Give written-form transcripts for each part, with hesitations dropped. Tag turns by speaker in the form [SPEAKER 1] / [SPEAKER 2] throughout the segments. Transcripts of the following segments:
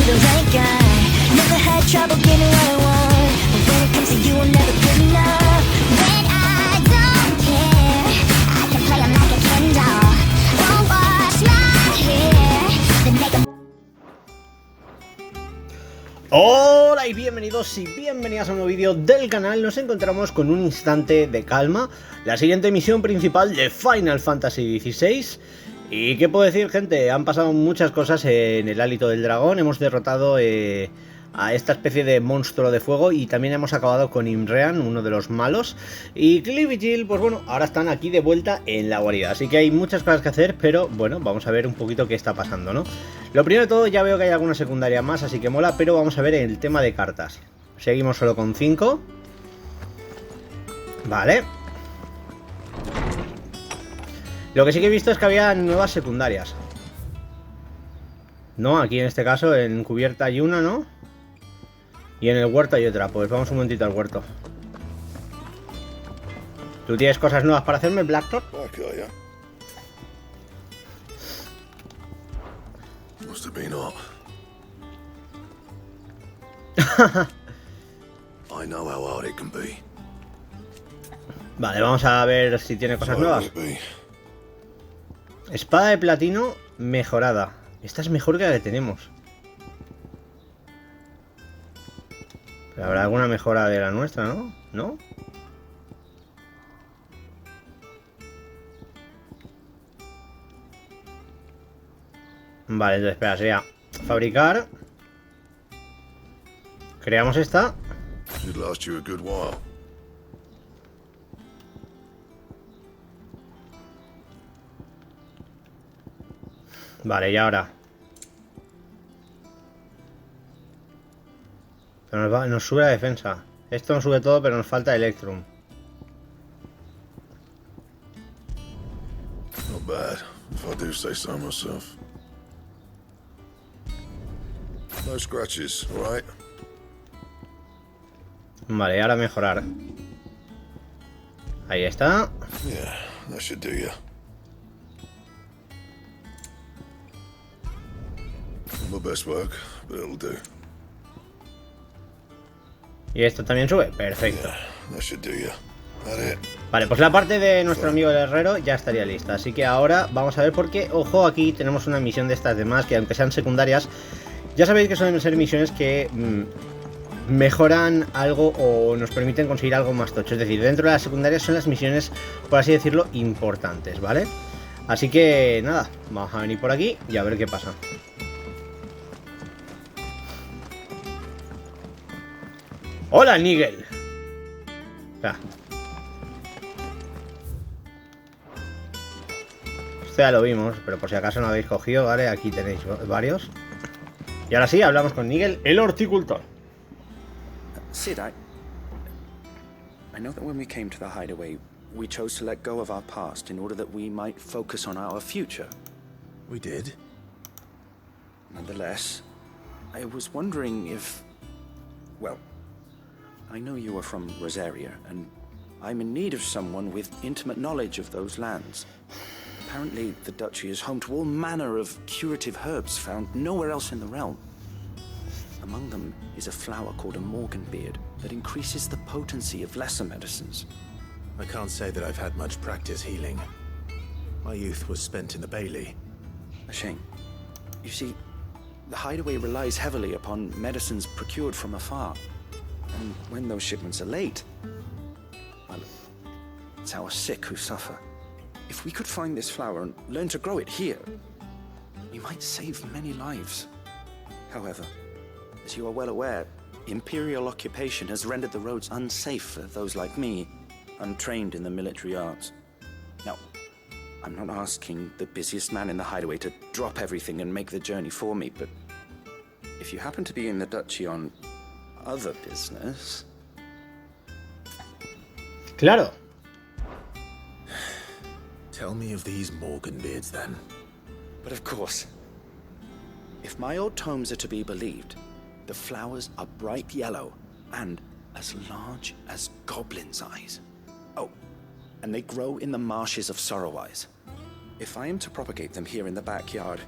[SPEAKER 1] feels like I never had trouble getting what I want, but when it comes to you, I'm never good enough. When I don't care, I can play 'em like a Ken doll. Won't wash my hair, then make 'em.
[SPEAKER 2] Hola y bienvenidos y bienvenidas a un nuevo vídeo del canal. Nos encontramos con un instante de calma, la siguiente misión principal de Final Fantasy XVI. Y qué puedo decir, gente, han pasado muchas cosas en el Hálito del Dragón. Hemos derrotado a esta especie de monstruo de fuego y también hemos acabado con Imreann, uno de los malos. Y Clive y Jill, pues bueno, ahora están aquí de vuelta en la guarida. Así que hay muchas cosas que hacer, pero bueno, vamos a ver un poquito qué está pasando, ¿no? Lo primero de todo, ya veo que hay alguna secundaria más, así que mola, pero vamos a ver el tema de cartas. Seguimos solo con 5. Vale. Lo que sí que he visto es que había nuevas secundarias. No, aquí en este caso en cubierta hay una, ¿no? Y en el huerto hay otra. Pues vamos un momentito al huerto. ¿Tú tienes cosas nuevas para hacerme, Blacktop?
[SPEAKER 3] Must have been hot. I know how hard it can be.
[SPEAKER 2] Vale, vamos a ver si tiene cosas nuevas. Espada de platino mejorada. Esta es mejor que la que tenemos. Pero habrá alguna mejora de la nuestra, ¿no? ¿No? Vale, entonces espera, sería fabricar. Creamos esta.
[SPEAKER 3] Should last you a good while.
[SPEAKER 2] Vale, y ahora pero nos sube la defensa. Esto nos sube todo, pero nos falta Electrum.
[SPEAKER 3] Not bad, if I do say so myself. No scratches, alright?
[SPEAKER 2] Vale, y ahora mejorar. Ahí está.
[SPEAKER 3] Yeah, that should do ya. My best work, but it'll do.
[SPEAKER 2] Y esto también sube. Perfecto.
[SPEAKER 3] Yeah, that should do ya. That it.
[SPEAKER 2] Vale, pues la parte de nuestro amigo el herrero ya estaría lista. Así que ahora vamos a ver porque, ojo, aquí tenemos una misión de estas demás que aunque sean secundarias, ya sabéis que suelen ser misiones que mejoran algo o nos permiten conseguir algo más tocho. Es decir, dentro de las secundarias son las misiones, por así decirlo, importantes, ¿vale? Así que nada, vamos a venir por aquí y a ver qué pasa. ¡Hola, Nigel! Espera. Esto ya lo vimos, pero por si acaso no habéis cogido, ¿vale? Aquí tenéis varios. Y ahora sí, hablamos con Nigel, el horticultor.
[SPEAKER 4] Sid, I know that when we came to the hideaway, we chose to let go of our past in order that we might focus on our future.
[SPEAKER 3] We did?
[SPEAKER 4] Nonetheless, I was wondering if... Well, I know you are from Rosaria, and I'm in need of someone with intimate knowledge of those lands. Apparently, the duchy is home to all manner of curative herbs found nowhere else in the realm. Among them is a flower called a morganbeard that increases the potency of lesser medicines.
[SPEAKER 5] I can't say that I've had much practice healing. My youth was spent in the Bailey.
[SPEAKER 4] A shame. You see, the hideaway relies heavily upon medicines procured from afar. And when those shipments are late, well, it's our sick who suffer. If we could find this flower and learn to grow it here, we might save many lives. However, as you are well aware, imperial occupation has rendered the roads unsafe for those like me, untrained in the military arts. Now, I'm not asking the busiest man in the hideaway to drop everything and make the journey for me, but if you happen to be in the duchy on other business...
[SPEAKER 2] Claro.
[SPEAKER 5] Tell me of these morganbeards then.
[SPEAKER 4] But of course, if my old tomes are to be believed, the flowers are bright yellow and as large as goblins' eyes. Oh, and they grow in the marshes of Sorrowise. If I am to propagate them here in the backyard,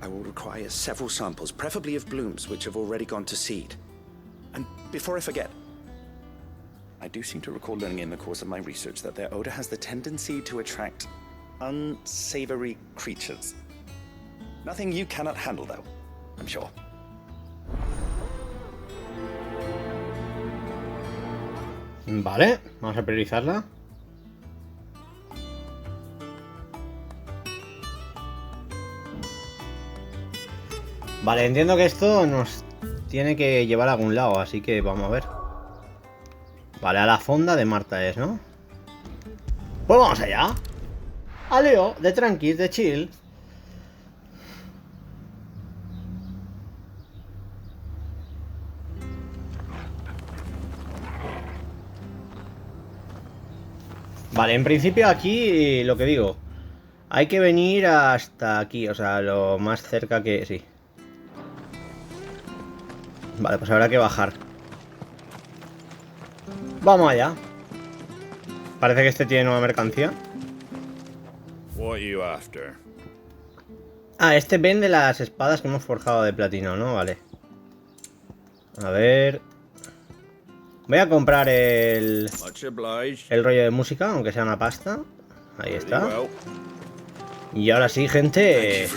[SPEAKER 4] I will require several samples, preferably of blooms which have already gone to seed. And before I forget, I do seem to recall learning in the course of my research that their odor has the tendency to attract unsavory creatures. Nothing you cannot handle, though, I'm sure.
[SPEAKER 2] Vale, vamos a priorizarla. Vale, entiendo que esto nos tiene que llevar a algún lado, así que vamos a ver. Vale, a la fonda de Marta es, ¿no? Pues vamos allá. A Leo, de tranquis, de chill. Vale, en principio aquí, lo que digo, hay que venir hasta aquí, o sea, lo más cerca que... sí. Vale, pues habrá que bajar. Vamos allá. Parece que este tiene nueva mercancía.
[SPEAKER 3] What are you after?
[SPEAKER 2] Ah, este vende las espadas que hemos forjado de platino, ¿no? Vale. A ver... voy a comprar el rollo de música, aunque sea una pasta. Ahí está. Y ahora sí, gente.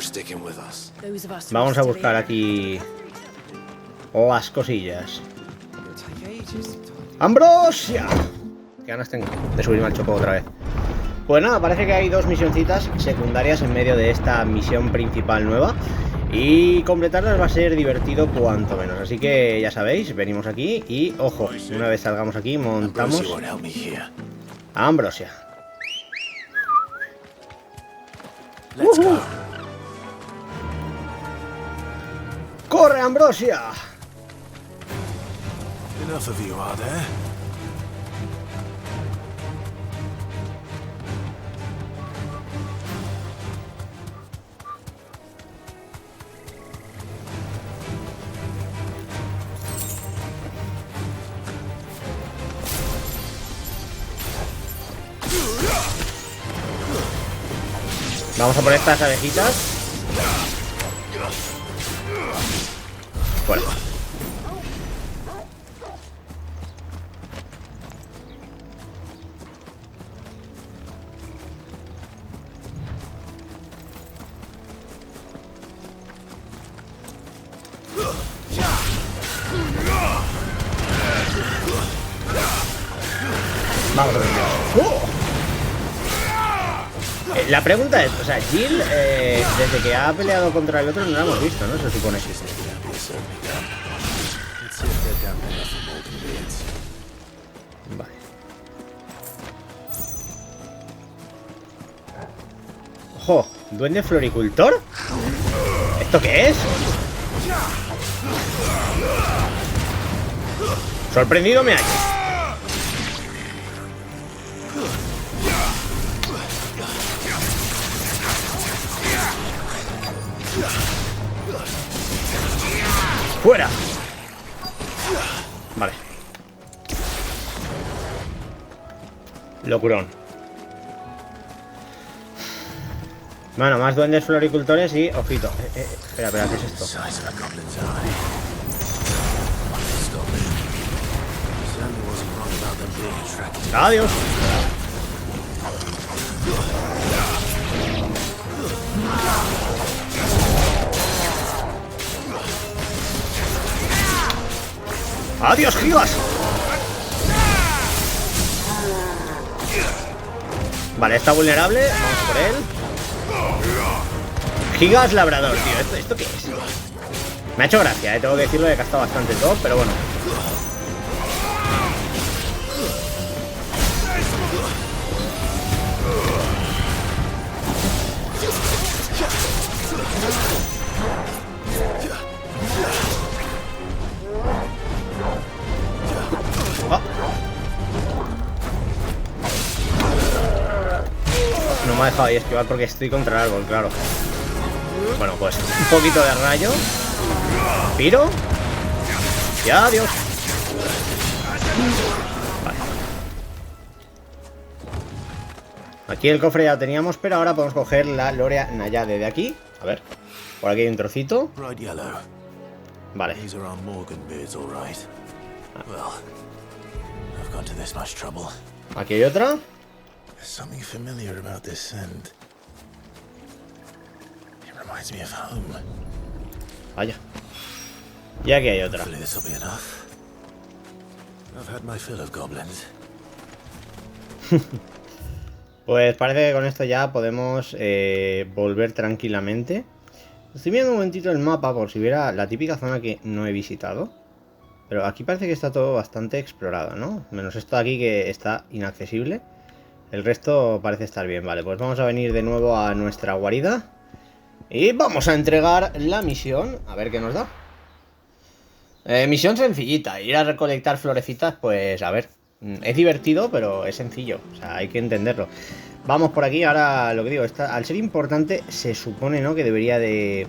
[SPEAKER 2] Vamos a buscar aquí las cosillas. ¡Ambrosia! Qué ganas tengo de subirme al choco otra vez. Pues nada, parece que hay dos misioncitas secundarias en medio de esta misión principal nueva. Y completarlas va a ser divertido cuanto menos. Así que ya sabéis, venimos aquí y, ojo, una vez salgamos aquí, montamos a Ambrosia. ¡Corre, Ambrosia!
[SPEAKER 5] Enough of you, are there?
[SPEAKER 2] Vamos a por estas abejitas. Fuera. Vamos a ver. La pregunta es, o sea, Jill, desde que ha peleado contra el otro no la hemos visto, ¿no? Se supone. Vale. Ojo, ¿duende floricultor? ¿Esto qué es? Sorprendido me hallo. ¡Fuera! Vale. Locurón. Bueno, más duendes floricultores y... ojito. Espera, ¿qué es esto? Adiós. ¡Adiós, Gigas! Vale, está vulnerable. Vamos por él. Gigas labrador, tío. ¿Esto qué es? Me ha hecho gracia, tengo que decirlo, que ha estado bastante top, pero bueno. No me ha dejado ahí esquivar porque estoy contra el árbol, claro. Bueno, pues un poquito de rayo. Piro. Y adiós. Vale. Aquí el cofre ya lo teníamos, pero ahora podemos coger la Lorea Nayade de aquí. A ver. Por aquí hay un trocito.
[SPEAKER 5] Bright yellow.
[SPEAKER 2] Vale.
[SPEAKER 5] These are our Morgan beards, all right. Well, I've gone to this much trouble.
[SPEAKER 2] Aquí hay otra.
[SPEAKER 5] There's something familiar about this scent. It reminds me of home.
[SPEAKER 2] Vaya. Y aquí hay otra.
[SPEAKER 5] Hopefully this will be enough. I've had my fill of goblins.
[SPEAKER 2] Pues parece que con esto ya podemos volver tranquilamente. Estoy viendo un momentito el mapa por si hubiera la típica zona que no he visitado. Pero aquí parece que está todo bastante explorado, ¿no? Menos esto de aquí que está inaccesible. El resto parece estar bien. Vale, pues vamos a venir de nuevo a nuestra guarida. Y vamos a entregar la misión. A ver qué nos da. Misión sencillita. Ir a recolectar florecitas, pues a ver. Es divertido, pero es sencillo. O sea, hay que entenderlo. Vamos por aquí. Ahora lo que digo, al ser importante, se supone, ¿no?, que debería de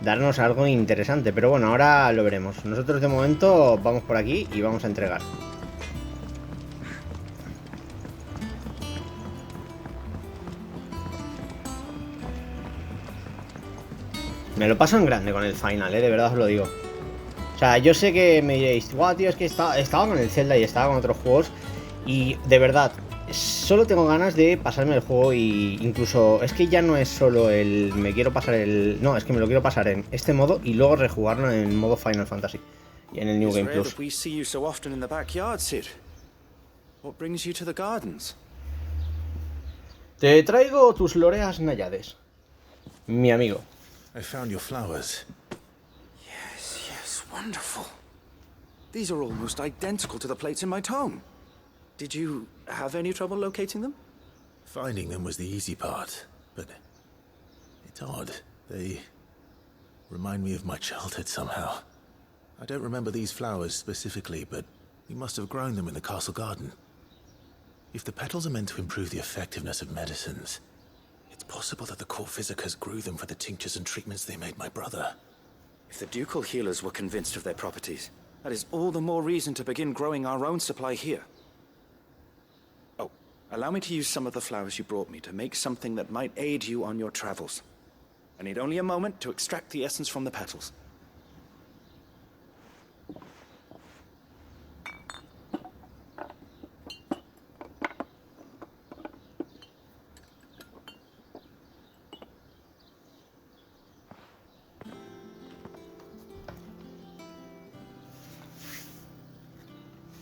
[SPEAKER 2] darnos algo interesante. Pero bueno, ahora lo veremos. Nosotros de momento vamos por aquí y vamos a entregar. Me lo paso en grande con el final, de verdad os lo digo. O sea, yo sé que me diréis, guau, tío, es que estaba con el Zelda y estaba con otros juegos. Y de verdad, solo tengo ganas de pasarme el juego. Y incluso, es que ya no es solo el me quiero pasar el... No, es que me lo quiero pasar en este modo y luego rejugarlo en modo Final Fantasy. Y en el New Game Plus. Te traigo tus loreas náyades, mi amigo.
[SPEAKER 5] I found your flowers.
[SPEAKER 4] Yes, wonderful. These are almost identical to the plates in my tome. Did you have any trouble locating them?
[SPEAKER 5] Finding them was the easy part, but it's odd. They remind me of my childhood somehow. I don't remember these flowers specifically, but you must have grown them in the castle garden. If the petals are meant to improve the effectiveness of medicines, it's possible that the core physicers grew them for the tinctures and treatments they made my brother.
[SPEAKER 4] If the ducal healers were convinced of their properties, that is all the more reason to begin growing our own supply here. Oh, allow me to use some of the flowers you brought me to make something that might aid you on your travels. I need only a moment to extract the essence from the petals.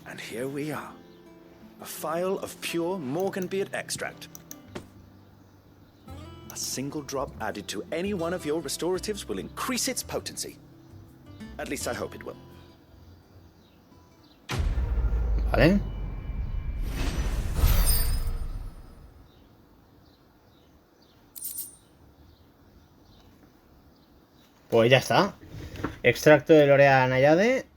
[SPEAKER 4] And here we are. A phial of pure Morganbeard extract. A single drop added to any one of your restoratives will increase its potency. At least I hope it will.
[SPEAKER 2] Vale. Pues ya está. Extracto de lorea náyade.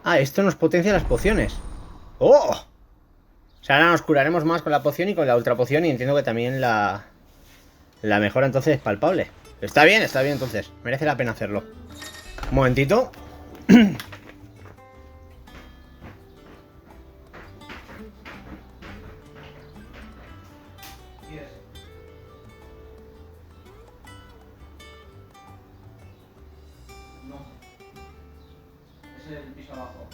[SPEAKER 2] Ah, esto nos potencia las pociones. ¡Oh! O sea, ahora nos curaremos más con la poción y con la ultra poción. Y entiendo que también la mejora entonces es palpable. Está bien entonces. Merece la pena hacerlo. Un momentito. El piso abajo.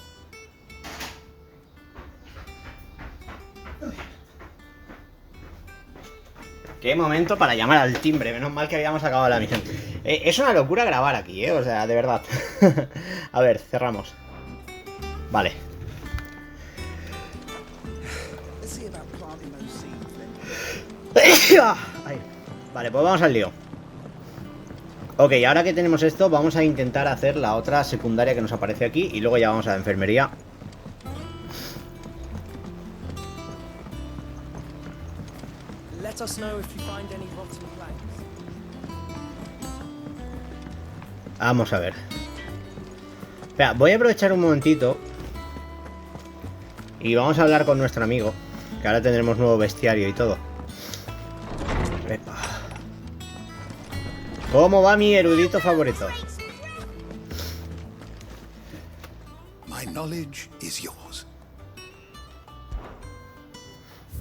[SPEAKER 2] Qué momento para llamar al timbre. Menos mal que habíamos acabado la misión. Es una locura grabar aquí, o sea, de verdad. A ver, cerramos. Vale. Ahí. Vale, pues vamos al lío. Ok, ahora que tenemos esto, vamos a intentar hacer la otra secundaria que nos aparece aquí. Y luego ya vamos a la enfermería. Vamos a ver. Espera, voy a aprovechar un momentito. Y vamos a hablar con nuestro amigo. Que ahora tendremos nuevo bestiario y todo. ¿Cómo va mi erudito favorito?
[SPEAKER 6] My knowledge is yours.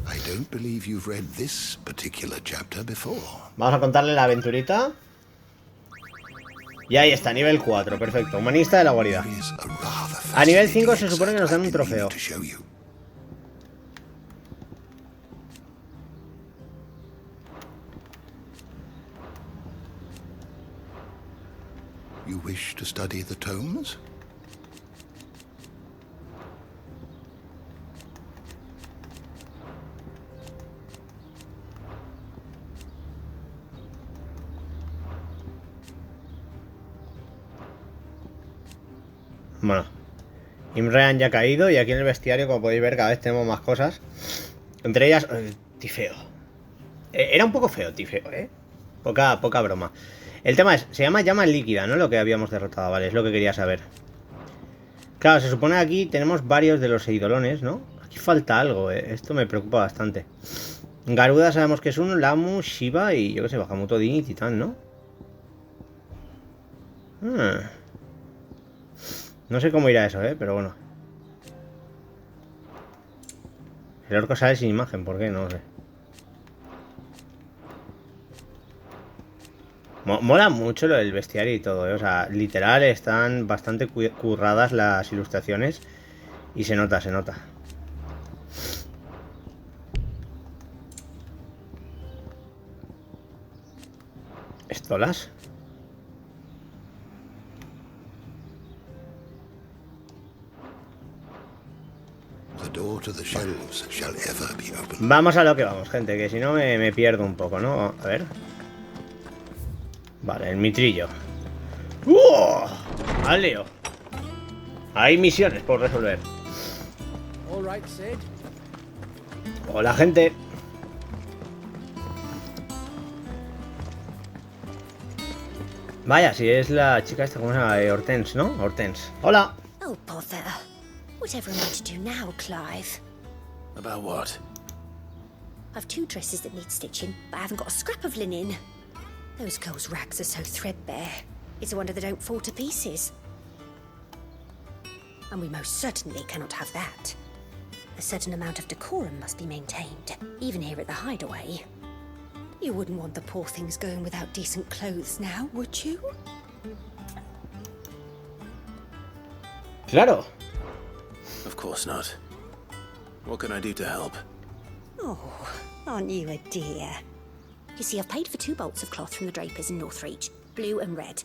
[SPEAKER 6] I don't believe you've read this particular chapter before.
[SPEAKER 2] Vamos a contarle la aventurita. Y ahí está, nivel 4, perfecto. Humanista de la guarida.
[SPEAKER 6] There is a rather
[SPEAKER 2] A nivel 5
[SPEAKER 6] fascinating
[SPEAKER 2] se supone que nos dan un
[SPEAKER 6] excerpt I
[SPEAKER 2] trofeo.
[SPEAKER 6] need to show you. You wish to study the tomes?
[SPEAKER 2] Bueno, Imreann ya ha caído y aquí en el bestiario, como podéis ver, cada vez tenemos más cosas. Entre ellas, Tifeo. Era un poco feo, Tifeo, ¿eh? Poca broma. El tema es, se llama llama líquida, ¿no? Lo que habíamos derrotado, vale, es lo que quería saber. Claro, se supone que aquí tenemos varios de los eidolones, ¿no? Aquí falta algo, esto me preocupa bastante. Garuda sabemos que es uno, Lamu, Shiva y yo qué sé, Bajamuto, Din y Titán, ¿no? No sé cómo irá eso, pero bueno. El orco sale sin imagen, ¿por qué? No lo sé. Mola mucho lo del bestiario y todo, O sea, literal están bastante curradas las ilustraciones. Y se nota, se nota. ¿Estolas?
[SPEAKER 6] The door to the shelves shall ever be open.
[SPEAKER 2] Vamos a lo que vamos, gente, que si no me pierdo un poco, ¿no? A ver. Vale, el mitrillo. ¡Uh! ¡Al lío! Hay misiones por resolver. Hola, gente. Vaya, si es la chica esta, ¿cómo se llama? Hortense, ¿no? Hortense. Hola.
[SPEAKER 1] Oh, bother. Whatever am I to do now, Clive?
[SPEAKER 5] About what?
[SPEAKER 1] I've 2 dresses that need stitching, but I haven't got a scrap of linen. Those girls' rags are so threadbare. It's a wonder they don't fall to pieces. And we most certainly cannot have that. A certain amount of decorum must be maintained, even here at the hideaway. You wouldn't want the poor things going without decent clothes now, would you?
[SPEAKER 2] Claro.
[SPEAKER 5] Of course not. What can I do to help?
[SPEAKER 1] Oh, aren't you a dear? You see, I've paid for 2 bolts of cloth from the drapers in Northreach, blue and red.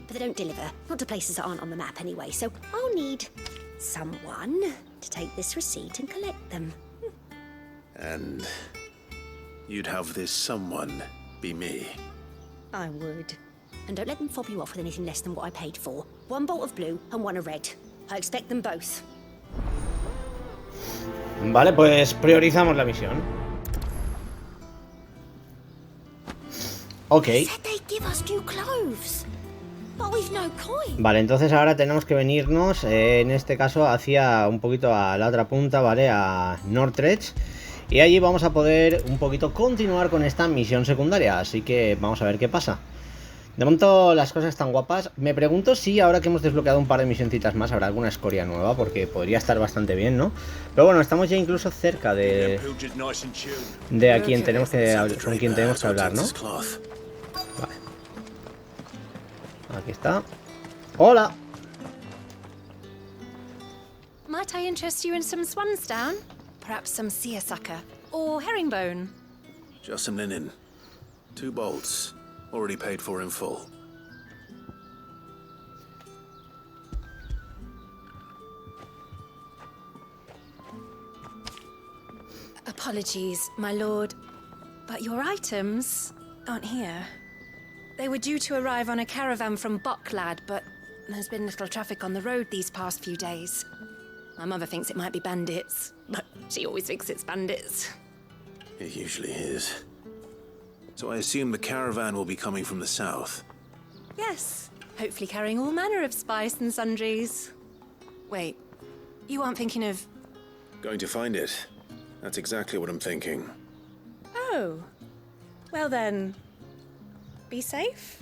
[SPEAKER 1] But they don't deliver, not to places that aren't on the map anyway, so I'll need someone to take this receipt and collect them.
[SPEAKER 5] And you'd have this someone be me.
[SPEAKER 1] I would. And don't let them fob you off with anything less than what I paid for. 1 bolt of blue and 1 of red. I expect them both.
[SPEAKER 2] Vale, pues priorizamos la misión. Ok.
[SPEAKER 1] Said they'd give us new clothes, but we've no coin.
[SPEAKER 2] Vale, entonces ahora tenemos que venirnos, en este caso, hacia un poquito a la otra punta, ¿vale? A Northreach. Y allí vamos a poder un poquito continuar con esta misión secundaria. Así que vamos a ver qué pasa. De momento las cosas están guapas. Me pregunto si ahora que hemos desbloqueado un par de misioncitas más habrá alguna escoria nueva, porque podría estar bastante bien, ¿no? Pero bueno, estamos ya incluso cerca de a quien tenemos que con quien tenemos que hablar, ¿no? Vale. Aquí está. Hola.
[SPEAKER 7] Might I interest you in some swansdown? Perhaps some seersucker or herringbone?
[SPEAKER 5] Just some linen. 2 bolts. Already paid for in full.
[SPEAKER 7] Apologies, my lord, but your items aren't here. They were due to arrive on a caravan from Bucklad, but there's been little traffic on the road these past few days. My mother thinks it might be bandits, but she always thinks it's bandits.
[SPEAKER 5] It usually is. So I assume the caravan will be coming from the south.
[SPEAKER 7] Yes, hopefully carrying all manner of spice and sundries. Wait, you aren't thinking of...
[SPEAKER 5] Going to find it. That's exactly what I'm thinking.
[SPEAKER 7] Oh, well then, be safe.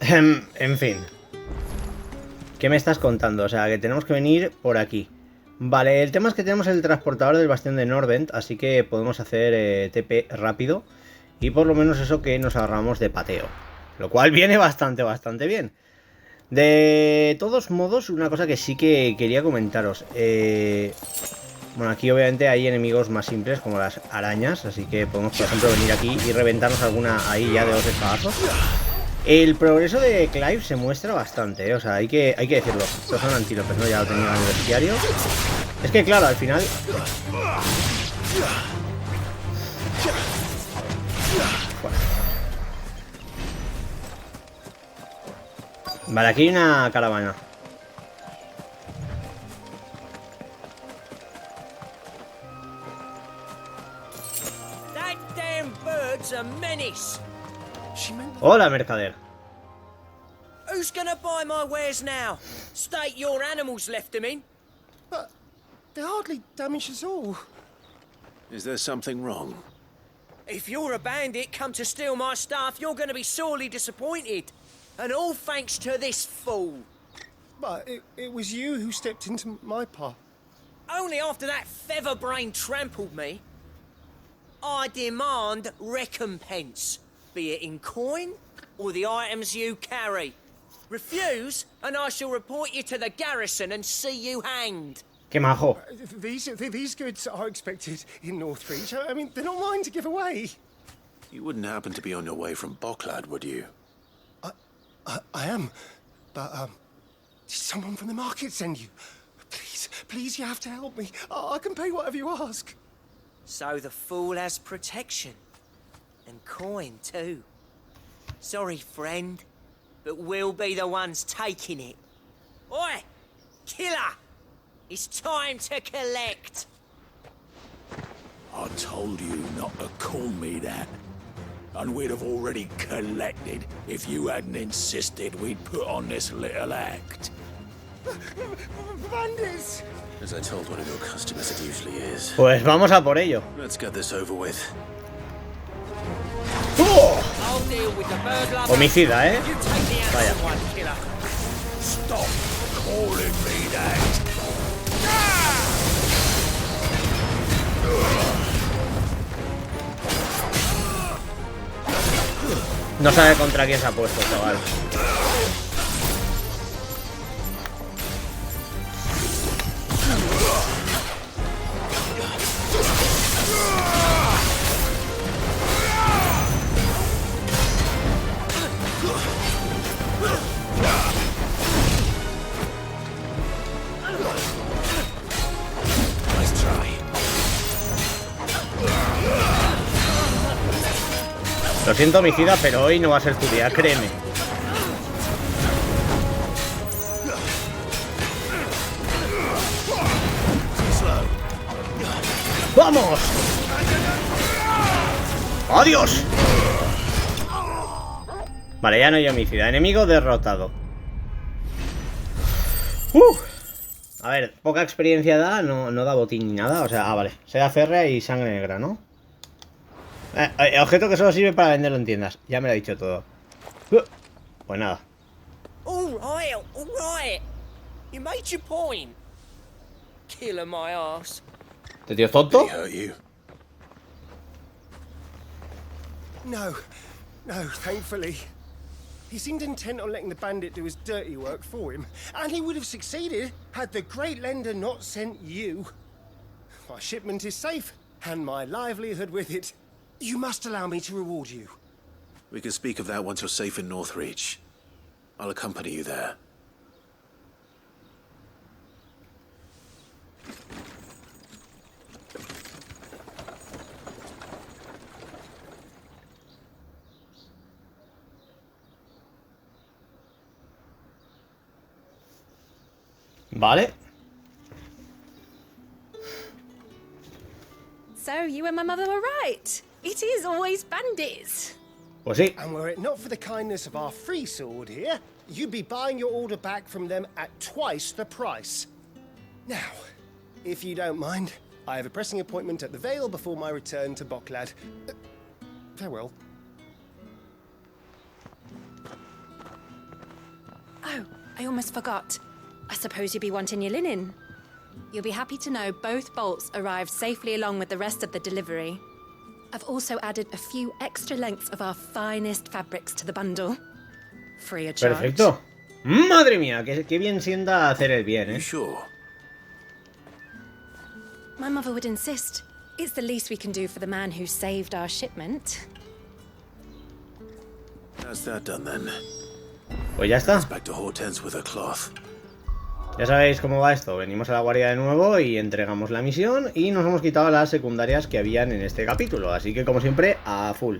[SPEAKER 2] En fin. ¿Qué me estás contando? O sea, que tenemos que venir por aquí. Vale, el tema es que tenemos el transportador del bastión de Norvent, así que podemos hacer TP rápido. Y por lo menos eso que nos agarramos de pateo. Lo cual viene bastante bien. De todos modos, una cosa que sí que quería comentaros. Bueno, aquí obviamente hay enemigos más simples como las arañas. Así que podemos, por ejemplo, venir aquí y reventarnos alguna ahí ya de dos espadazos. El progreso de Clive se muestra bastante, o sea, hay que decirlo. Estos son antílopes, ¿no? Ya lo tenía en el bestiario. Es que claro, al final... Vale, aquí hay una caravana.
[SPEAKER 8] That damn bird's a menace.
[SPEAKER 2] Hola, mercader.
[SPEAKER 8] Who's gonna buy my wares now? State your animals left them in.
[SPEAKER 9] But they hardly damage us all.
[SPEAKER 5] Is there something wrong?
[SPEAKER 8] If you're a bandit come to steal my stuff, you're gonna be sorely disappointed. And all thanks to this fool.
[SPEAKER 9] But it was you who stepped into my path.
[SPEAKER 8] Only after that feather-brain trampled me. I demand recompense, be it in coin or the items you carry. Refuse, and I shall report you to the garrison and see you hanged.
[SPEAKER 2] Qué majo.
[SPEAKER 9] These goods are expected in Northreach. I mean, they're not mine to give away.
[SPEAKER 5] You wouldn't happen to be on your way from Bocklad, would you?
[SPEAKER 9] I am, but did someone from the market send you? Please, you have to help me. I can pay whatever you ask.
[SPEAKER 8] So the fool has protection. And coin, too. Sorry, friend, but we'll be the ones taking it. Oi! Killer! It's time to collect!
[SPEAKER 3] I told you not to call me that. And we'd have already collected if you hadn't insisted we'd put on this little act.
[SPEAKER 9] Bandits!
[SPEAKER 5] As I told one of your customers, it usually is.
[SPEAKER 2] Pues vamos a por ello.
[SPEAKER 5] Let's get this over with.
[SPEAKER 2] ¡Oh!
[SPEAKER 8] I'll deal with the bird lover.
[SPEAKER 2] Homicida, ¿eh?
[SPEAKER 8] You take the
[SPEAKER 2] Vaya.
[SPEAKER 8] animal one, killer.
[SPEAKER 3] Stop calling me that.
[SPEAKER 2] No sabe contra quién se ha puesto, chaval. Lo siento, homicida, pero hoy no va a ser tu día, créeme. ¡Vamos! ¡Adiós! Vale, ya no hay homicida. Enemigo derrotado. A ver, poca experiencia da, no da botín ni nada. O sea, vale. Seda férrea y sangre negra, ¿no? Objeto que solo sirve para venderlo en tiendas. Ya me lo ha dicho todo. Pues nada.
[SPEAKER 8] All right. You made your point. Killer my ass.
[SPEAKER 2] ¿Este tío es tonto?
[SPEAKER 5] Did he hurt you?
[SPEAKER 9] No, thankfully. He seemed intent on letting the bandit do his dirty work for him, and he would have succeeded had the Great Lender not sent you. My shipment is safe, and my livelihood with it. You must allow me to reward you.
[SPEAKER 5] We can speak of that once you're safe in Northreach. I'll accompany you there.
[SPEAKER 2] Vale.
[SPEAKER 7] So you and my mother were right. It is always bandits.
[SPEAKER 2] Pues sí.
[SPEAKER 9] And were it not for the kindness of our free sword here, you'd be buying your order back from them at twice the price. Now, if you don't mind, I have a pressing appointment at the Vale before my return to Bocklad. Farewell.
[SPEAKER 7] Oh, I almost forgot. I suppose you'd be wanting your linen. You'll be happy to know both bolts arrived safely along with the rest of the delivery. I've also added a few extra lengths of our finest fabrics to the bundle. Free of charge.
[SPEAKER 2] Perfecto. Madre mía, qué bien sienta hacer el bien,
[SPEAKER 5] You sure?
[SPEAKER 7] My mother would insist. It's the least we can do for the man who saved our shipment.
[SPEAKER 5] That's that done then.
[SPEAKER 2] Pues ya está.
[SPEAKER 5] Back to Hortense with her cloth.
[SPEAKER 2] Ya sabéis cómo va esto. Venimos a la guarida de nuevo y entregamos la misión. Y nos hemos quitado las secundarias que habían en este capítulo. Así que como siempre, a full.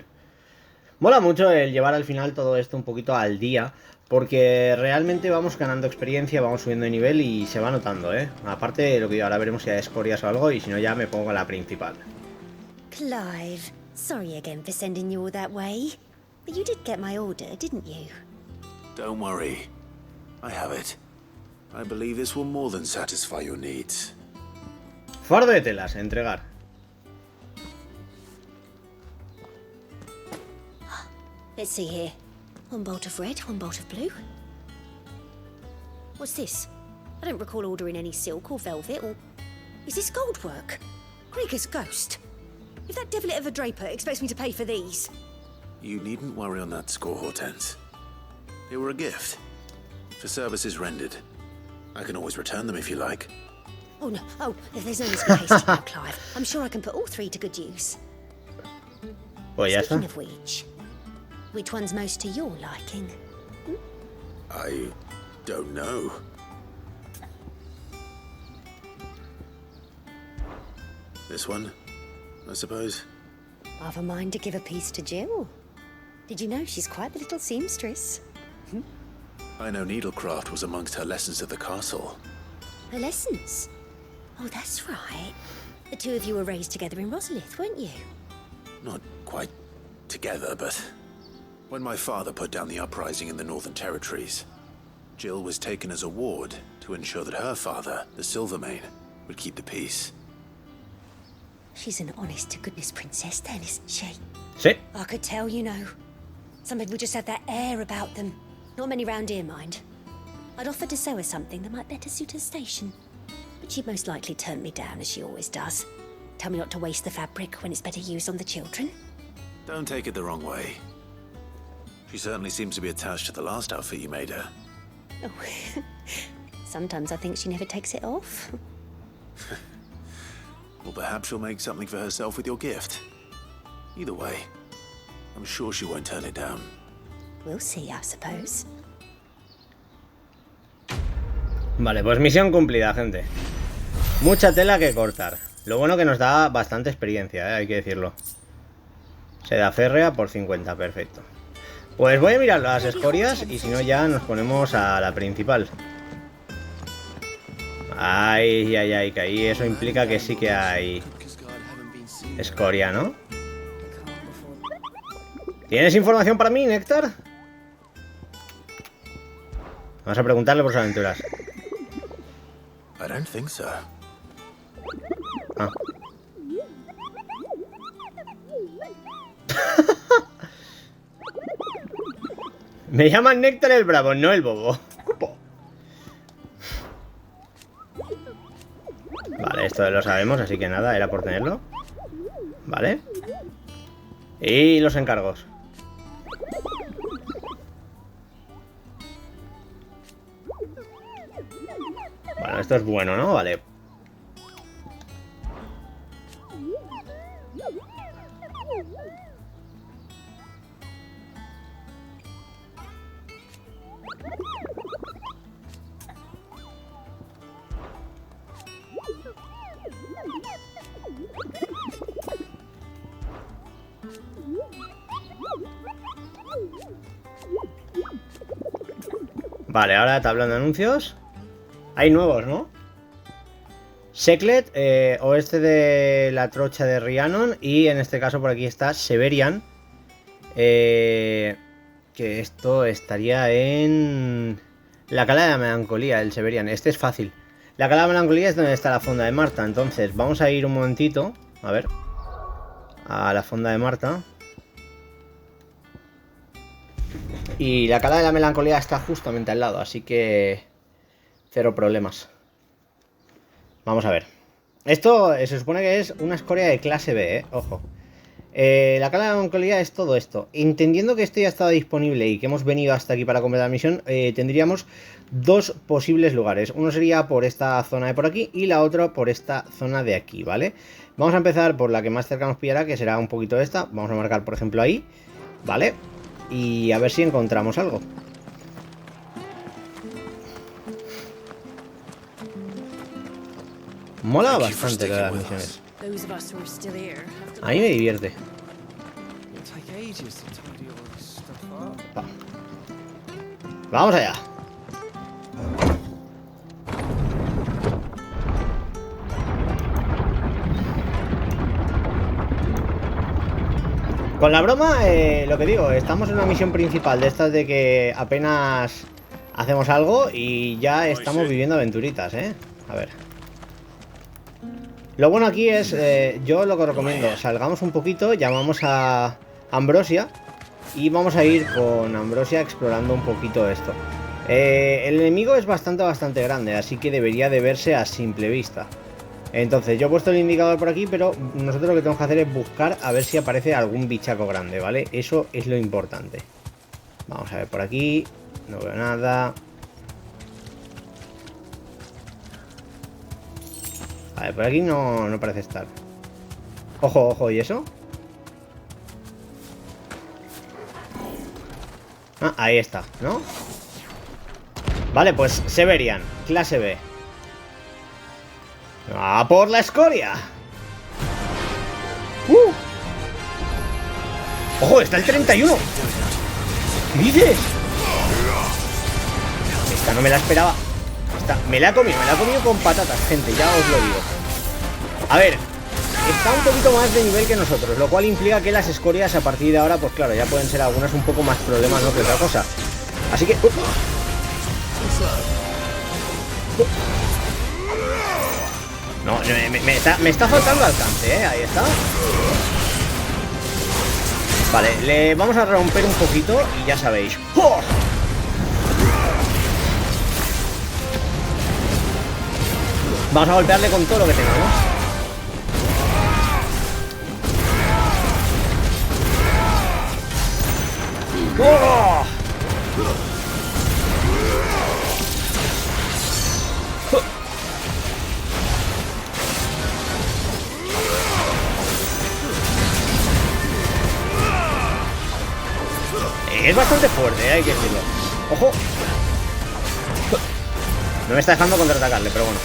[SPEAKER 2] Mola mucho el llevar al final todo esto un poquito al día. Porque realmente vamos ganando experiencia, vamos subiendo de nivel y se va notando, ¿eh? Aparte de lo que ahora veremos si hay escorias o algo. Y si no ya me pongo a la principal.
[SPEAKER 1] Clive, sorry again for sending you all that way. But you did get my order, didn't you?
[SPEAKER 5] Don't worry. I have it. I believe this will more than satisfy your needs.
[SPEAKER 2] Fardo de telas, entregar.
[SPEAKER 1] Let's see here. One bolt of red, one bolt of blue. What's this? I don't recall ordering any silk or velvet or... Is this gold work? Krieger's ghost. If that devilet of a draper expects me to pay for these...
[SPEAKER 5] You needn't worry on that score, Hortense. They were a gift. For services rendered. I can always return them if you like.
[SPEAKER 1] Oh no, oh, if there's no need to be hasty now, Clive. I'm sure I can put all three to good use.
[SPEAKER 2] Pues ya
[SPEAKER 1] Speaking
[SPEAKER 2] está.
[SPEAKER 1] of which one's most to your liking?
[SPEAKER 5] I don't know. This one, I suppose.
[SPEAKER 1] I've a mind to give a piece to Jill. Did you know she's quite the little seamstress?
[SPEAKER 5] I know needlecraft was amongst her lessons at the castle.
[SPEAKER 1] Her lessons? Oh, that's right. The two of you were raised together in Rosalith, weren't you?
[SPEAKER 5] Not quite together, but when my father put down the uprising in the Northern Territories, Jill was taken as a ward to ensure that her father, the Silvermane, would keep the peace.
[SPEAKER 1] She's an honest-to-goodness princess then, isn't she?
[SPEAKER 2] Sí.
[SPEAKER 1] I could tell, you know. Some people just have that air about them. Not many round here, mind. I'd offered to sew her something that might better suit her station. But she'd most likely turn me down, as she always does. Tell me not to waste the fabric when it's better used on the children.
[SPEAKER 5] Don't take it the wrong way. She certainly seems to be attached to the last outfit you made her.
[SPEAKER 1] Oh, sometimes I think she never takes it off.
[SPEAKER 5] Well, perhaps she'll make something for herself with your gift. Either way, I'm sure she won't turn it down.
[SPEAKER 1] We'll see, I suppose.
[SPEAKER 2] Vale, pues misión cumplida, gente. Mucha tela que cortar. Lo bueno que nos da bastante experiencia, hay que decirlo. Seda férrea por 50, perfecto. Pues voy a mirar las escorias y si no ya nos ponemos a la principal. Ay, ay, ay, que ahí eso implica que sí que hay escoria, ¿no? ¿Tienes información para mí, Néctar? Vamos a preguntarle por sus aventuras.
[SPEAKER 5] I don't think so.
[SPEAKER 2] Ah. Me llaman Néctar el Bravo, no el Bobo. Vale, esto lo sabemos, así que nada, era por tenerlo. Vale. Y los encargos. Bueno, esto es bueno, ¿no? Vale. Vale, ahora tablón de anuncios. Hay nuevos, ¿no? SECLET, oeste de la trocha de Rhiannon. Y en este caso por aquí está SEVERIAN. Que esto estaría en la cala de la melancolía, el SEVERIAN. Este es fácil. La cala de la melancolía es donde está la fonda de Marta. Entonces vamos a ir un momentito. A ver. A la fonda de Marta. Y la cala de la melancolía está justamente al lado, así que cero problemas. Vamos a ver. Esto se supone que es una escoria de clase B, ojo. La cala de melancolía es todo esto. Entendiendo que esto ya estaba disponible y que hemos venido hasta aquí para completar la misión, tendríamos dos posibles lugares. Uno sería por esta zona de por aquí y la otra por esta zona de aquí, ¿vale? Vamos a empezar por la que más cerca nos pillará, que será un poquito esta. Vamos a marcar, por ejemplo, ahí, ¿vale? Y a ver si encontramos algo. Mola bastante las misiones. A mí me divierte. Vamos allá. Con la broma, lo que digo, estamos en una misión principal de estas de que apenas hacemos algo y ya estamos viviendo aventuritas, A ver. Lo bueno aquí es, yo lo que os recomiendo, salgamos un poquito, llamamos a Ambrosia y vamos a ir con Ambrosia explorando un poquito esto. El enemigo es bastante grande, así que debería de verse a simple vista. Entonces yo he puesto el indicador por aquí, pero nosotros lo que tenemos que hacer es buscar a ver si aparece algún bichaco grande, ¿vale? Eso es lo importante. Vamos a ver por aquí, no veo nada. A ver, por aquí no parece estar. Ojo, ojo, ¿y eso? Ah, ahí está, ¿no? Vale, pues Severian, clase B. ¡A por la escoria! ¡Ojo! ¡Está el 31! ¿Qué dices? Esta no me la esperaba. Me la he comido con patatas, gente, ya os lo digo. A ver, está un poquito más de nivel que nosotros, lo cual implica que las escorias a partir de ahora, pues claro, ya pueden ser algunas un poco más problemas, ¿no?, que otra cosa. Así que... No, me está faltando alcance, ahí está. Vale, le vamos a romper un poquito y ya sabéis. ¡Oh! Vamos a golpearle con todo lo que tengamos. ¡Oh! Es bastante fuerte, hay que decirlo. ¡Ojo! No me está dejando contraatacarle, pero bueno,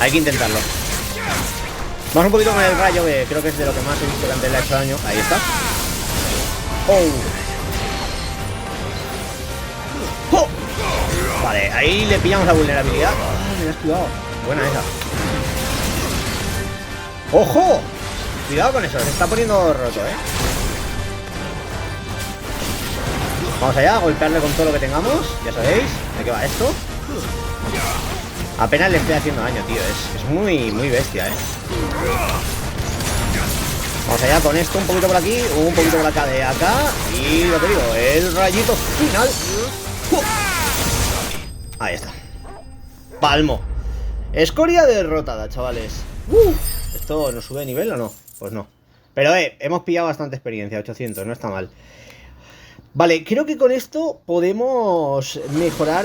[SPEAKER 2] hay que intentarlo. Vamos un poquito con el rayo, que creo que es de lo que más he visto que antes le ha hecho daño. Ahí está. ¡Oh! Vale, ahí le pillamos la vulnerabilidad. ¡Oh, me la has esquivado! Buena esa. ¡Ojo! Cuidado con eso, se está poniendo roto, Vamos allá, a golpearle con todo lo que tengamos. Ya sabéis de qué va esto. Apenas le estoy haciendo daño, tío. Es muy bestia, Vamos allá con esto, un poquito por aquí, un poquito por acá de acá. Y lo que digo, el rayito final. Ahí está. Palmo. Escoria derrotada, chavales. ¿Esto nos sube de nivel o no? Pues no. Pero hemos pillado bastante experiencia, 800, no está mal. Vale, creo que con esto podemos mejorar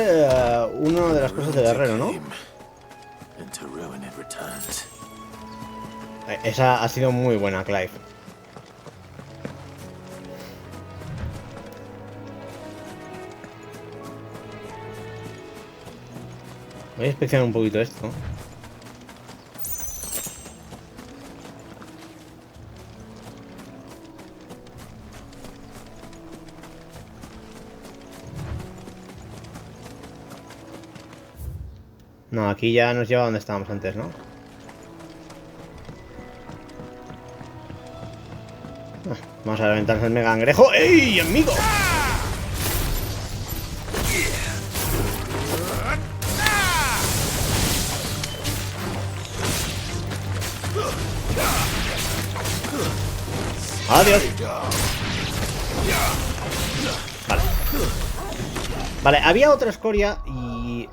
[SPEAKER 2] una de las cosas de guerrero, ¿no? Esa ha sido muy buena, Clive. Voy a inspeccionar un poquito esto. No, aquí ya nos lleva a donde estábamos antes, ¿no? Vamos a reventarnos el mega angrejo. ¡Ey, amigo! Adiós. Vale. Vale, había otra escoria y...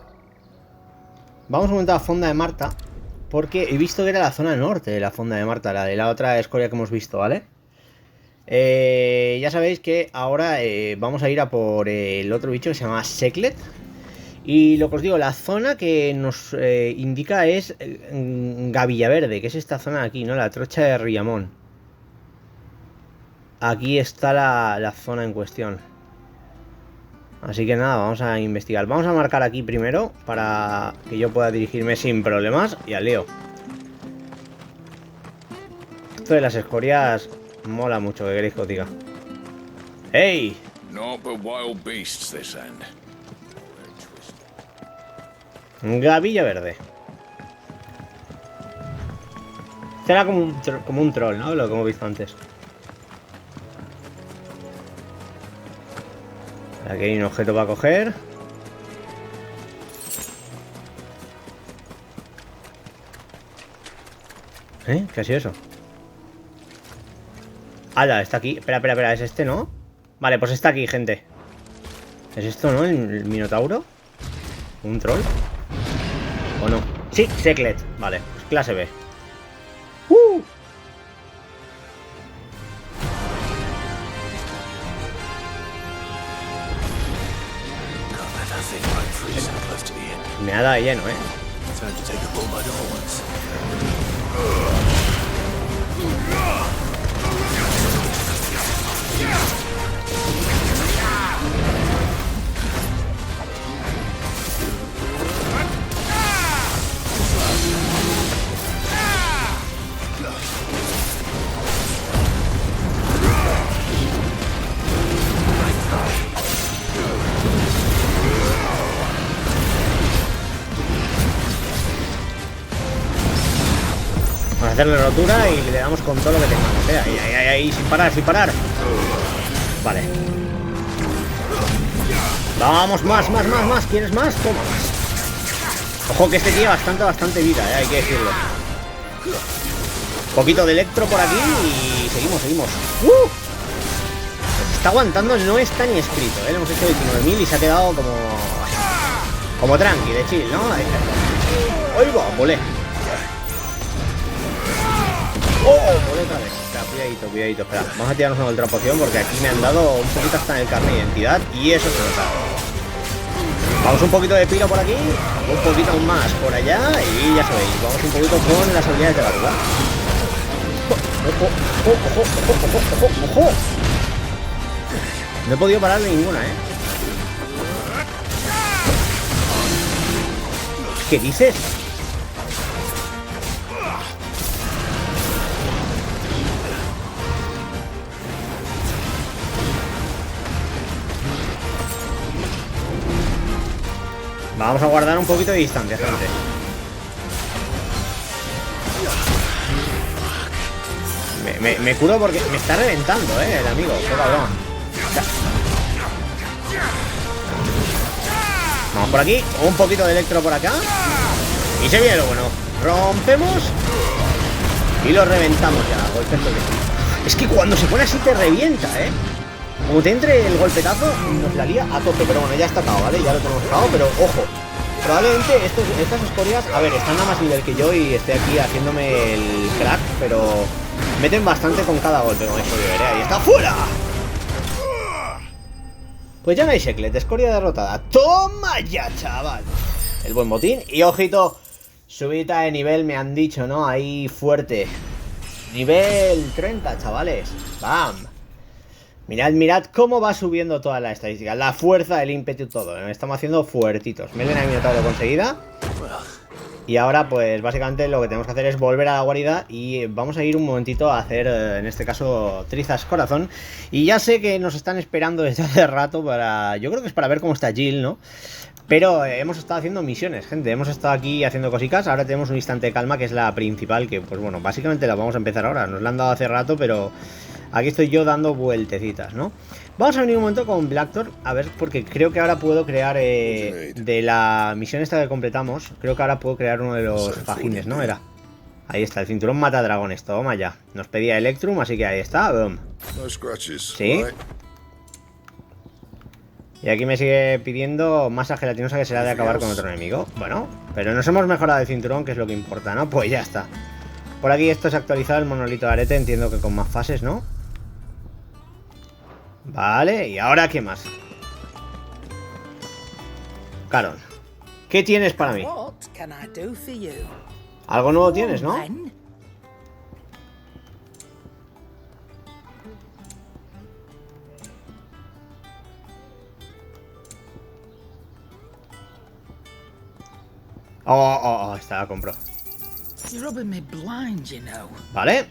[SPEAKER 2] Vamos a aumentar la fonda de Marta, porque he visto que era la zona norte de la fonda de Marta, la de la otra escoria que hemos visto, ¿vale? Ya sabéis que ahora vamos a ir a por el otro bicho que se llama SECLET. Y lo que os digo, la zona que nos indica es Gavilla Verde, que es esta zona de aquí, ¿no? La trocha de Riamón. Aquí está la zona en cuestión. Así que nada, vamos a investigar. Vamos a marcar aquí primero para que yo pueda dirigirme sin problemas y al lío. Esto de las escorias mola mucho, que queréis que os diga. ¡Hey!
[SPEAKER 3] Not but wild beasts this end.
[SPEAKER 2] Gavilla Verde. Será como un troll, ¿no? Lo que hemos visto antes. Aquí hay un objeto para coger. ¿Qué ha sido eso? ¡Hala! Está aquí. Espera, ¿es este, no? Vale, pues está aquí, gente. ¿Es esto, no? ¿El minotauro? ¿Un troll? ¿O no? Sí, SECLET. Vale, pues clase B. Me ha dado lleno, Vamos a hacerle rotura y le damos con todo lo que tengamos. Ahí, sin parar. Vale. Vamos, más. ¿Quieres más? Toma más. Ojo que este tiene bastante vida, hay que decirlo. Poquito de electro por aquí y seguimos. Está aguantando, no está ni escrito, Le hemos hecho 19.000 y se ha quedado como tranqui, de chill, ¿no? ¡Ahí va! Volé. Volé otra vez. Espera, cuidadito, espera. Vamos a tirarnos una otra poción porque aquí me han dado un poquito hasta en el carnet de identidad y eso se nota. Vamos un poquito de pilo por aquí, un poquito más por allá y ya sabéis, vamos un poquito con las habilidades de la rueda. ¡Ojo! No he podido pararle ninguna, ¿Qué dices? Vamos a guardar un poquito de distancia, gente. Me curo porque me está reventando, el amigo. Qué cabrón. Vamos por aquí. Un poquito de electro por acá. Y se viene lo bueno. Rompemos. Y lo reventamos ya. Golpe toque. Es que cuando se pone así te revienta, Como te entre el golpetazo, nos la lía a tope. Pero bueno, ya está atado, ¿vale? Ya lo tenemos atado, pero ojo. Probablemente estas escorias, a ver, están a más nivel que yo y estoy aquí haciéndome el crack, pero meten bastante con cada golpe, como esto de ver, Ahí está, ¡fuera! Pues ya no hay SECLET, escoria derrotada. ¡Toma ya, chaval! El buen botín. Y ojito, subida de nivel, me han dicho, ¿no? Ahí fuerte. Nivel 30, chavales. ¡Bam! Mirad cómo va subiendo toda la estadística. La fuerza, el ímpetu, todo. Estamos haciendo fuertitos. Me ven a minotauro conseguida. Y ahora, pues, básicamente lo que tenemos que hacer es volver a la guarida. Y vamos a ir un momentito a hacer, en este caso, trizas corazón. Y ya sé que nos están esperando desde hace rato para... Yo creo que es para ver cómo está Jill, ¿no? Pero hemos estado haciendo misiones, gente. Hemos estado aquí haciendo cositas. Ahora tenemos un instante de calma, que es la principal. Que, pues bueno, básicamente la vamos a empezar ahora. Nos la han dado hace rato, pero... Aquí estoy yo dando vueltecitas, ¿no? Vamos a venir un momento con Blackthorn. A ver, porque creo que ahora puedo crear... de la misión esta que completamos, creo que ahora puedo crear uno de los fajines, ¿no? Era. Ahí está, el cinturón mata dragones. Toma ya. Nos pedía Electrum, así que ahí está. Boom. Sí. Y aquí me sigue pidiendo masa gelatinosa que será de acabar con otro enemigo. Bueno, pero nos hemos mejorado el cinturón, que es lo que importa, ¿no? Pues ya está. Por aquí esto es actualizado, el monolito de arete, entiendo que con más fases, ¿no? Vale, ¿y ahora qué más? Caron, ¿qué tienes para mí? Algo nuevo tienes, ¿no? Esta la compro. Vale.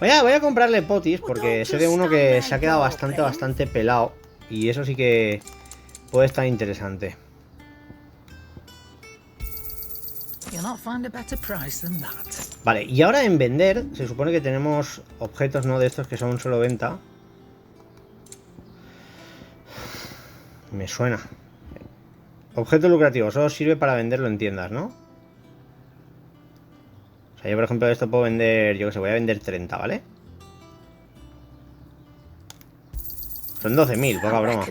[SPEAKER 2] Voy a comprarle potis porque sé de uno que se ha quedado bastante pelado. Y eso sí que puede estar interesante. Vale, y ahora en vender se supone que tenemos objetos, ¿no? De estos que son solo venta. Me suena. Objeto lucrativo, solo sirve para venderlo en tiendas, ¿no? O sea, yo por ejemplo de esto puedo vender, yo que sé, voy a vender 30, ¿vale? Son 12.000, poca broma.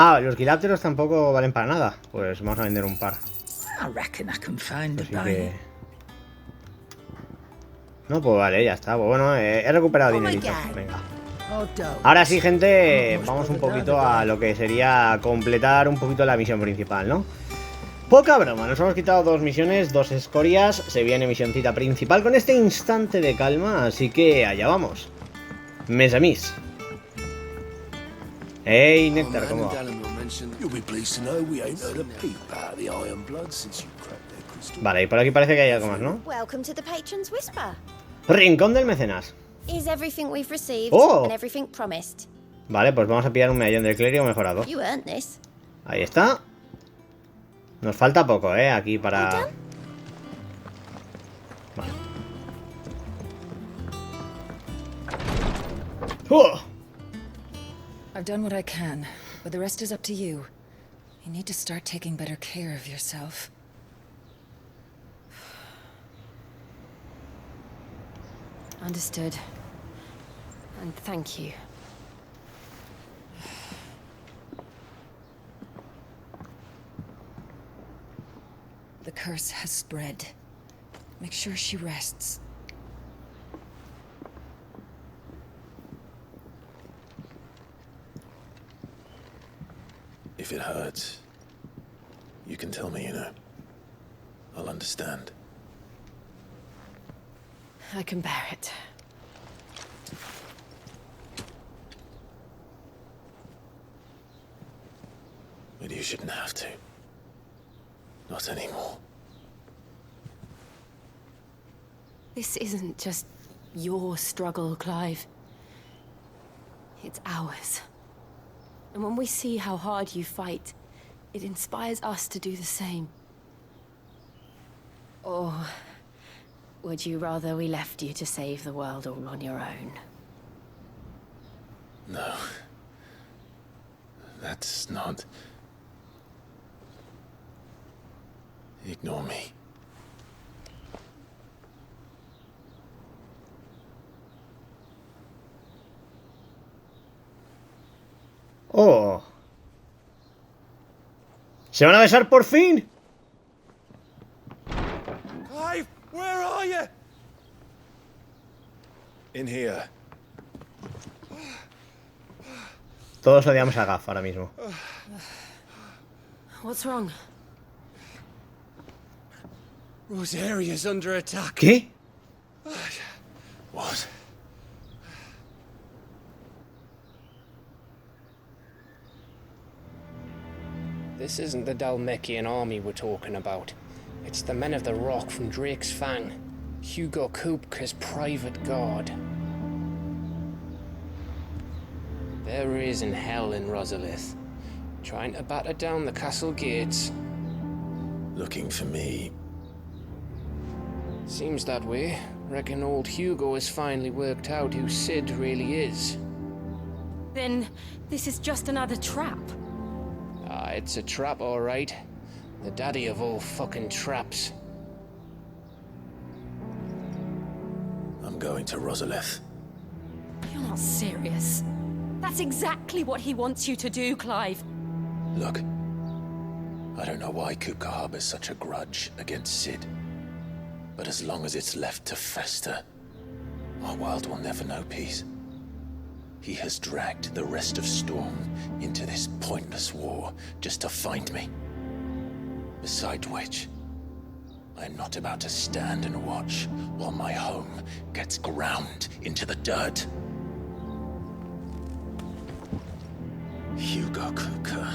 [SPEAKER 2] Ah, los guilápteros tampoco valen para nada. Pues vamos a vender un par. Así que... No, pues vale, ya está. Pues bueno, he recuperado dinerito. Venga. Ahora sí, gente, vamos un poquito a lo que sería completar un poquito la misión principal, ¿no? Poca broma, nos hemos quitado 2 misiones, 2 escorias. Se viene misioncita principal con este instante de calma, así que allá vamos. Mes a mis. Hey, Néctar, ¿cómo va? Vale, y por aquí parece que hay algo más, ¿no? Rincón del mecenas. Oh. Vale, pues vamos a pillar un medallón del clérigo mejorado. Ahí está. Nos falta poco, aquí para... Vale. ¡Oh!
[SPEAKER 10] I've done what I can, but the rest is up to you. You need to start taking better care of yourself.
[SPEAKER 7] Understood. And thank you.
[SPEAKER 10] The curse has spread. Make sure she rests.
[SPEAKER 5] If it hurts, you can tell me, you know. I'll understand.
[SPEAKER 7] I can bear it.
[SPEAKER 5] But you shouldn't have to. Not anymore.
[SPEAKER 7] This isn't just your struggle, Clive. It's ours. And when we see how hard you fight, it inspires us to do the same. Or would you rather we left you to save the world all on your own?
[SPEAKER 5] No. That's not... Ignore me.
[SPEAKER 2] ¡Oh! ¿Se van a besar por fin?
[SPEAKER 3] Clive, where are you?
[SPEAKER 5] In here.
[SPEAKER 2] Todos odiamos a Gaff ahora mismo.
[SPEAKER 7] What's wrong?
[SPEAKER 9] Rosaria's under attack.
[SPEAKER 2] ¿Qué?
[SPEAKER 5] What?
[SPEAKER 11] This isn't the Dalmekian army we're talking about. It's the men of the Rock from Drake's Fang. Hugo Kupka's private guard. There is an hell in Rosalith. Trying to batter down the castle gates.
[SPEAKER 5] Looking for me.
[SPEAKER 11] Seems that way. Reckon old Hugo has finally worked out who Sid really is.
[SPEAKER 12] Then this is just another trap.
[SPEAKER 11] Ah, it's a trap, all right. The daddy of all fucking traps.
[SPEAKER 5] I'm going to Rosalith.
[SPEAKER 12] You're not serious. That's exactly what he wants you to do, Clive.
[SPEAKER 5] Look, I don't know why Kupka harbors such a grudge against Sid. But as long as it's left to fester, our world will never know peace. He has dragged the rest of Storm into this pointless war just to find me. Besides which, I'm not about to stand and watch while my home gets ground into the dirt. Hugo Kupka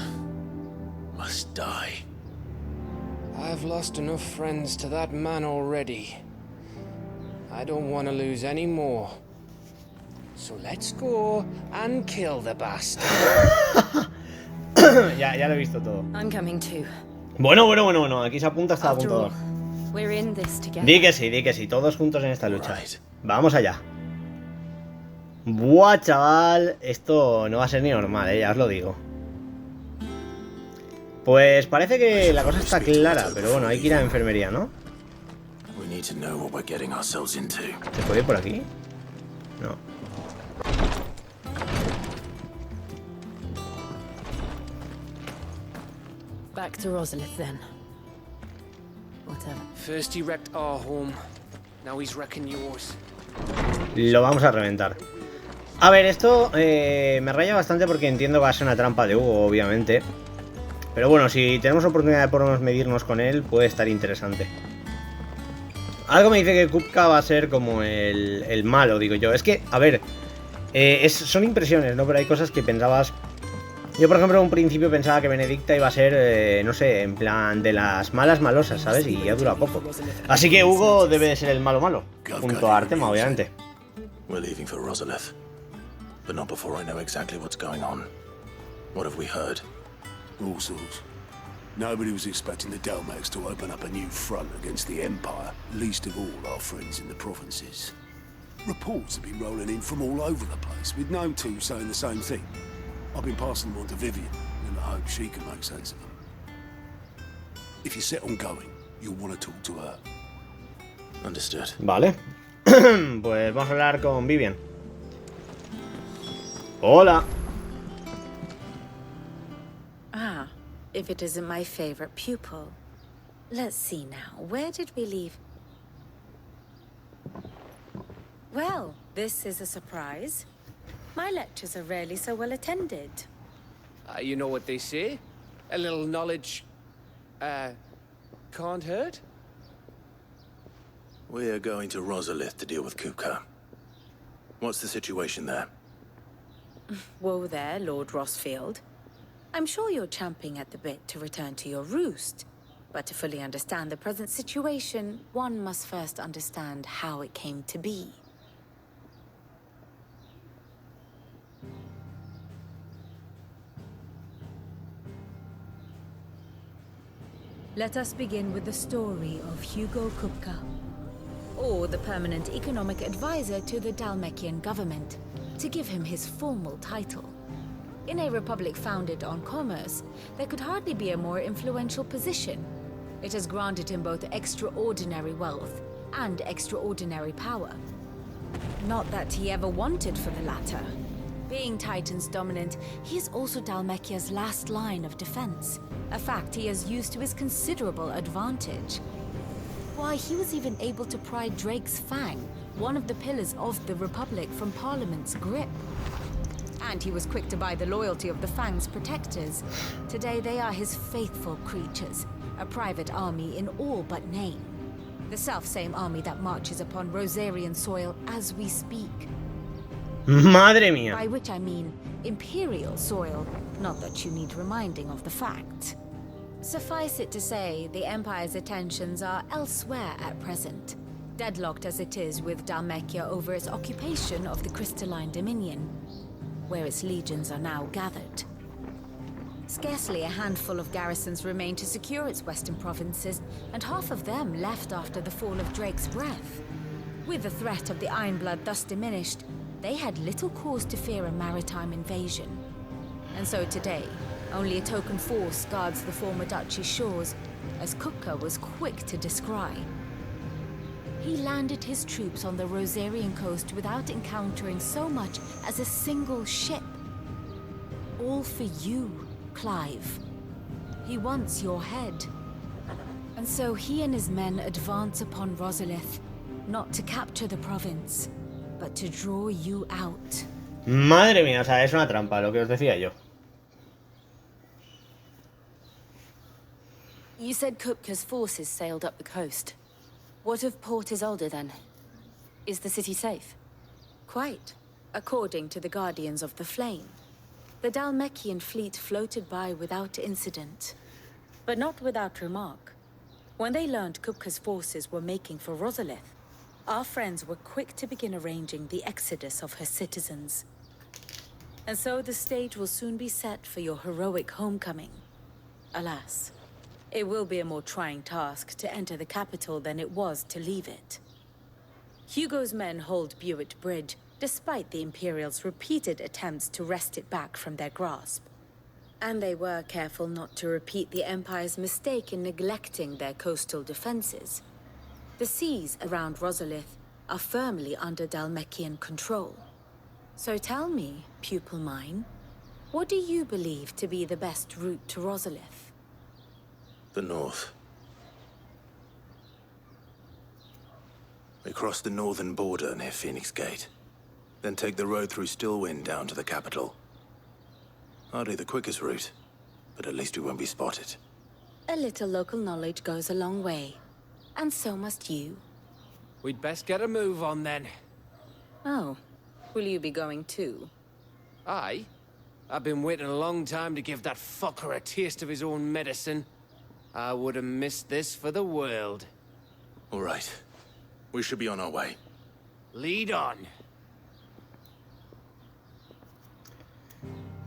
[SPEAKER 5] must die.
[SPEAKER 11] I've lost enough friends to that man already. I don't want to lose any more. So let's go and kill the bastard.
[SPEAKER 2] ya lo he visto todo.
[SPEAKER 12] I'm coming too.
[SPEAKER 2] Bueno. Aquí se apunta hasta
[SPEAKER 12] After all,
[SPEAKER 2] apuntador.
[SPEAKER 12] we're in this together.
[SPEAKER 2] Di que sí. Todos juntos en esta lucha. Vamos allá. Buah, chaval. Esto no va a ser ni normal, ya os lo digo. Pues parece que la cosa está clara, pero bueno, hay que ir a la enfermería, ¿no? ¿Se puede ir por aquí? No.
[SPEAKER 12] Back to Rosalith then. Whatever.
[SPEAKER 11] First he wrecked our home. Now he's wrecking yours.
[SPEAKER 2] Lo vamos a reventar. A ver, esto me raya bastante porque entiendo que va a ser una trampa de Hugo, obviamente. Pero bueno, si tenemos oportunidad de podernos medirnos con él, puede estar interesante. Algo me dice que Kupka va a ser como el malo, digo yo. Es que, a ver, son impresiones, ¿no? Pero hay cosas que pensabas... Yo, por ejemplo, en un principio pensaba que Benedicta iba a ser, no sé, en plan de las malas malosas, ¿sabes? Y ya dura poco. Así que Hugo debe de ser el malo, junto a Artema, obviamente.
[SPEAKER 5] We're leaving for Rosalith, but not before I know exactly what's going on. What have we heard?
[SPEAKER 3] All sorts. Nobody was expecting the Dalmex to open up a new front against the Empire, least of all our friends in the provinces. Reports have been rolling in from all over the place, with no two saying the same thing. I've been passing them on to Vivian, in the hope she can make sense of them. If you're set on going, you'll want to talk to her.
[SPEAKER 5] Understood.
[SPEAKER 2] Vale. Pues vamos a hablar con Vivian. Hola.
[SPEAKER 13] Ah, if it isn't my favorite pupil. Let's see now, where did we leave? Well, this is a surprise. My lectures are rarely so well attended.
[SPEAKER 11] You know what they say? A little knowledge, can't hurt?
[SPEAKER 5] We're going to Rosalith to deal with Kupka. What's the situation there?
[SPEAKER 13] Whoa there, Lord Rossfield. I'm sure you're champing at the bit to return to your roost. But to fully understand the present situation, one must first understand how it came to be.
[SPEAKER 10] Let us begin with the story of Hugo Kupka, or the permanent economic advisor to the Dalmekian government, to give him his formal title. In a republic founded on commerce, there could hardly be a more influential position. It has granted him both extraordinary wealth and extraordinary power. Not that he ever wanted for the latter. Being Titan's dominant, he is also Dalmekia's last line of defense, a fact he has used to his considerable advantage. Why, he was even able to pry Drake's Fang, one of the pillars of the Republic, from Parliament's grip. And he was quick to buy the loyalty of the Fang's protectors. Today they are his faithful creatures, a private army in all but name. The self-same army that marches upon Rosarian soil as we speak.
[SPEAKER 2] Madre mía.
[SPEAKER 10] By which I mean imperial soil, not that you need reminding of the fact. Suffice it to say, the Empire's attentions are elsewhere at present, deadlocked as it is with Dalmekia over its occupation of the Crystalline Dominion, where its legions are now gathered. Scarcely a handful of garrisons remained to secure its western provinces, and half of them left after the fall of Drake's breath. With the threat of the Ironblood thus diminished, they had little cause to fear a maritime invasion. And so today, only a token force guards the former duchy's shores, as Kupka was quick to descry. He landed his troops on the Rosarian coast without encountering so much as a single ship. All for you, Clive. He wants your head. And so he and his men advance upon Rosalith, not to capture the province, but to draw you out.
[SPEAKER 2] Madre mía, o sea, es una trampa, lo que os decía yo.
[SPEAKER 13] You said Kupka's forces sailed up the coast. What of Port Isolde, then? Is the city safe? Quite, according to the Guardians of the Flame. The Dhalmekian fleet floated by without incident, but not without remark. When they learned Kupka's forces were making for Rosalith, our friends were quick to begin arranging the exodus of her citizens. And so the stage will soon be set for your heroic homecoming. Alas, it will be a more trying task to enter the capital than it was to leave it. Hugo's men hold Buet Bridge, despite the Imperials' repeated attempts to wrest it back from their grasp. And they were careful not to repeat the Empire's mistake in neglecting their coastal defenses. The seas around Rosalith are firmly under Dhalmekian control. So tell me, pupil mine, what do you believe to be the best route to Rosalith?
[SPEAKER 5] The north. We cross the northern border near Phoenix Gate. Then take the road through Stillwind down to the capital. Hardly the quickest route, but at least we won't be spotted.
[SPEAKER 13] A little local knowledge goes a long way. And so must you.
[SPEAKER 11] We'd best get a move on then.
[SPEAKER 13] Oh, will you be going too?
[SPEAKER 11] Aye. I've been waiting a long time to give that fucker a taste of his own medicine. I would have missed this for the world.
[SPEAKER 5] All right. We should be on our way.
[SPEAKER 11] Lead on.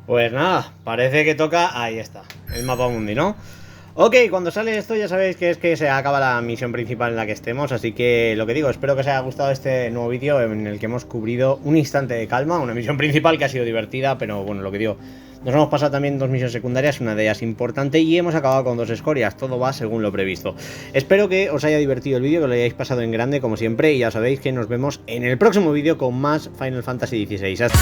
[SPEAKER 2] Pues nada, parece que toca... Ahí está, el mapa mundi, ¿no? Ok, cuando sale esto ya sabéis que es que se acaba la misión principal en la que estemos. Así que lo que digo, espero que os haya gustado este nuevo vídeo en el que hemos cubrido un instante de calma. Una misión principal que ha sido divertida, pero bueno, lo que digo, nos hemos pasado también 2 misiones secundarias, una de ellas importante, y hemos acabado con 2 escorias. Todo va según lo previsto. Espero que os haya divertido el vídeo, que lo hayáis pasado en grande como siempre, y ya sabéis que nos vemos en el próximo vídeo con más Final Fantasy XVI. Hasta